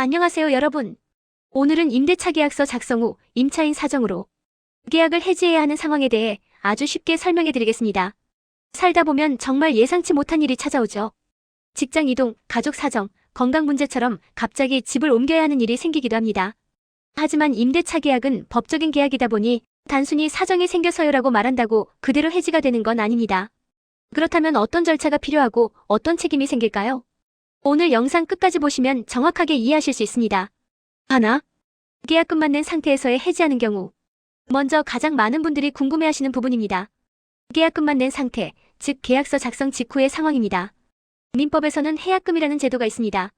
안녕하세요, 여러분. 오늘은 임대차 계약서 작성 후 임차인 사정으로 계약을 해지해야 하는 상황에 대해 아주 쉽게 설명해 드리겠습니다. 살다 보면 정말 예상치 못한 일이 찾아오죠. 직장 이동, 가족 사정, 건강 문제처럼 갑자기 집을 옮겨야 하는 일이 생기기도 합니다. 하지만 임대차 계약은 법적인 계약이다 보니 단순히 사정이 생겨서요라고 말한다고 그대로 해지가 되는 건 아닙니다. 그렇다면 어떤 절차가 필요하고 어떤 책임이 생길까요? 오늘 영상 끝까지 보시면 정확하게 이해하실 수 있습니다. 하나, 계약금만 낸 상태에서의 해지하는 경우. 먼저 가장 많은 분들이 궁금해하시는 부분입니다. 계약금만 낸 상태, 즉 계약서 작성 직후의 상황입니다. 민법에서는 해약금이라는 제도가 있습니다.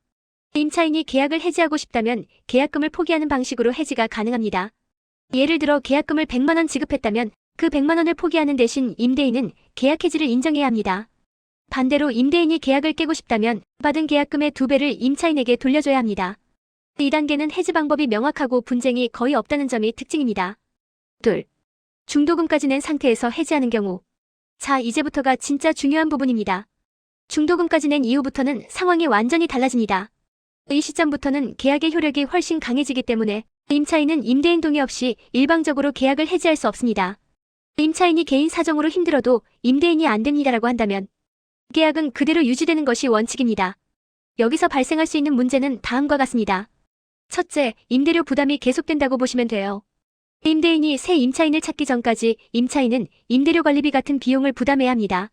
임차인이 계약을 해지하고 싶다면 계약금을 포기하는 방식으로 해지가 가능합니다. 예를 들어 계약금을 100만 원 지급했다면 그 100만 원을 포기하는 대신 임대인은 계약 해지를 인정해야 합니다. 반대로 임대인이 계약을 깨고 싶다면 받은 계약금의 2배를 임차인에게 돌려줘야 합니다. 이 단계는 해지 방법이 명확하고 분쟁이 거의 없다는 점이 특징입니다. 둘, 중도금까지 낸 상태에서 해지하는 경우. 자, 이제부터가 진짜 중요한 부분입니다. 중도금까지 낸 이후부터는 상황이 완전히 달라집니다. 이 시점부터는 계약의 효력이 훨씬 강해지기 때문에 임차인은 임대인 동의 없이 일방적으로 계약을 해지할 수 없습니다. 임차인이 개인 사정으로 힘들어도 임대인이 안 됩니다라고 한다면 계약은 그대로 유지되는 것이 원칙입니다. 여기서 발생할 수 있는 문제는 다음과 같습니다. 첫째, 임대료 부담이 계속된다고 보시면 돼요. 임대인이 새 임차인을 찾기 전까지 임차인은 임대료 관리비 같은 비용을 부담해야 합니다.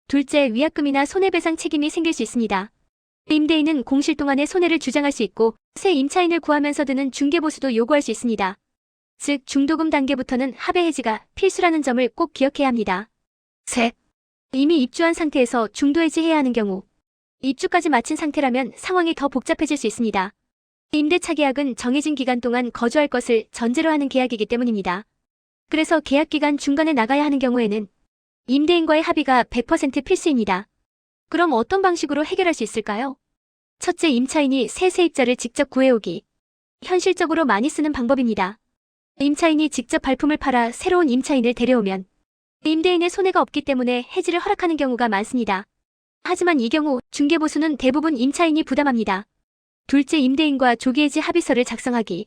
둘째, 위약금이나 손해배상 책임이 생길 수 있습니다. 임대인은 공실 동안의 손해를 주장할 수 있고 새 임차인을 구하면서 드는 중개보수도 요구할 수 있습니다. 즉, 중도금 단계부터는 합의 해지가 필수라는 점을 꼭 기억해야 합니다. 셋, 이미 입주한 상태에서 중도 해지해야 하는 경우. 입주까지 마친 상태라면 상황이 더 복잡해질 수 있습니다. 임대차 계약은 정해진 기간 동안 거주할 것을 전제로 하는 계약이기 때문입니다. 그래서 계약 기간 중간에 나가야 하는 경우에는 임대인과의 합의가 100% 필수입니다. 그럼 어떤 방식으로 해결할 수 있을까요? 첫째, 임차인이 새 세입자를 직접 구해오기. 현실적으로 많이 쓰는 방법입니다. 임차인이 직접 발품을 팔아 새로운 임차인을 데려오면 임대인의 손해가 없기 때문에 해지를 허락하는 경우가 많습니다. 하지만 이 경우 중개보수는 대부분 임차인이 부담합니다. 둘째, 임대인과 조기해지 합의서를 작성하기.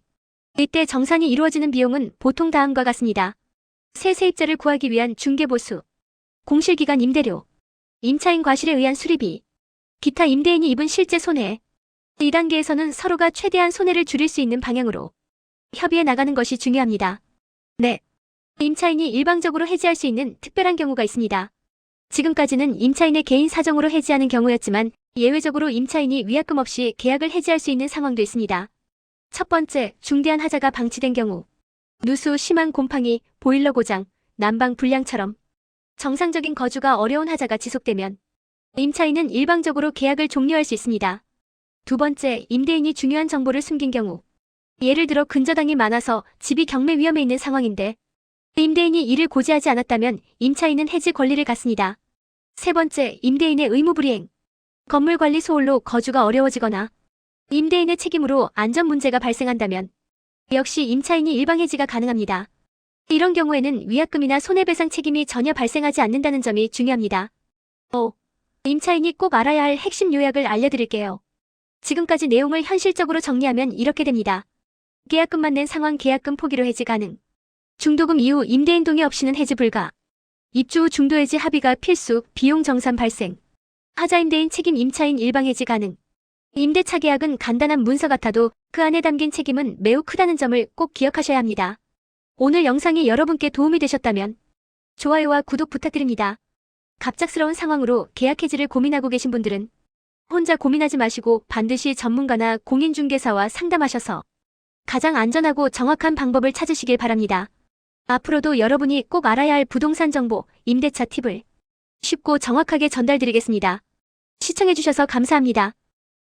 이때 정산이 이루어지는 비용은 보통 다음과 같습니다. 새 세입자를 구하기 위한 중개보수, 공실기간 임대료, 임차인 과실에 의한 수리비, 기타 임대인이 입은 실제 손해. 이 단계에서는 서로가 최대한 손해를 줄일 수 있는 방향으로 협의해 나가는 것이 중요합니다. 네. 임차인이 일방적으로 해지할 수 있는 특별한 경우가 있습니다. 지금까지는 임차인의 개인 사정으로 해지하는 경우였지만 예외적으로 임차인이 위약금 없이 계약을 해지할 수 있는 상황도 있습니다. 첫 번째, 중대한 하자가 방치된 경우. 누수, 심한 곰팡이, 보일러 고장, 난방 불량처럼 정상적인 거주가 어려운 하자가 지속되면 임차인은 일방적으로 계약을 종료할 수 있습니다. 두 번째, 임대인이 중요한 정보를 숨긴 경우. 예를 들어 근저당이 많아서 집이 경매 위험에 있는 상황인데 임대인이 이를 고지하지 않았다면 임차인은 해지 권리를 갖습니다. 세 번째, 임대인의 의무 불이행. 건물 관리 소홀로 거주가 어려워지거나 임대인의 책임으로 안전 문제가 발생한다면 역시 임차인이 일방 해지가 가능합니다. 이런 경우에는 위약금이나 손해배상 책임이 전혀 발생하지 않는다는 점이 중요합니다. 5. 임차인이 꼭 알아야 할 핵심 요약을 알려드릴게요. 지금까지 내용을 현실적으로 정리하면 이렇게 됩니다. 계약금만 낸 상황 계약금 포기로 해지 가능. 중도금 이후 임대인 동의 없이는 해지 불가. 입주 후 중도 해지 합의가 필수, 비용 정산 발생. 하자 임대인 책임 임차인 일방 해지 가능. 임대차 계약은 간단한 문서 같아도 그 안에 담긴 책임은 매우 크다는 점을 꼭 기억하셔야 합니다. 오늘 영상이 여러분께 도움이 되셨다면 좋아요와 구독 부탁드립니다. 갑작스러운 상황으로 계약 해지를 고민하고 계신 분들은 혼자 고민하지 마시고 반드시 전문가나 공인중개사와 상담하셔서 가장 안전하고 정확한 방법을 찾으시길 바랍니다. 앞으로도 여러분이 꼭 알아야 할 부동산 정보, 임대차 팁을 쉽고 정확하게 전달드리겠습니다. 시청해주셔서 감사합니다.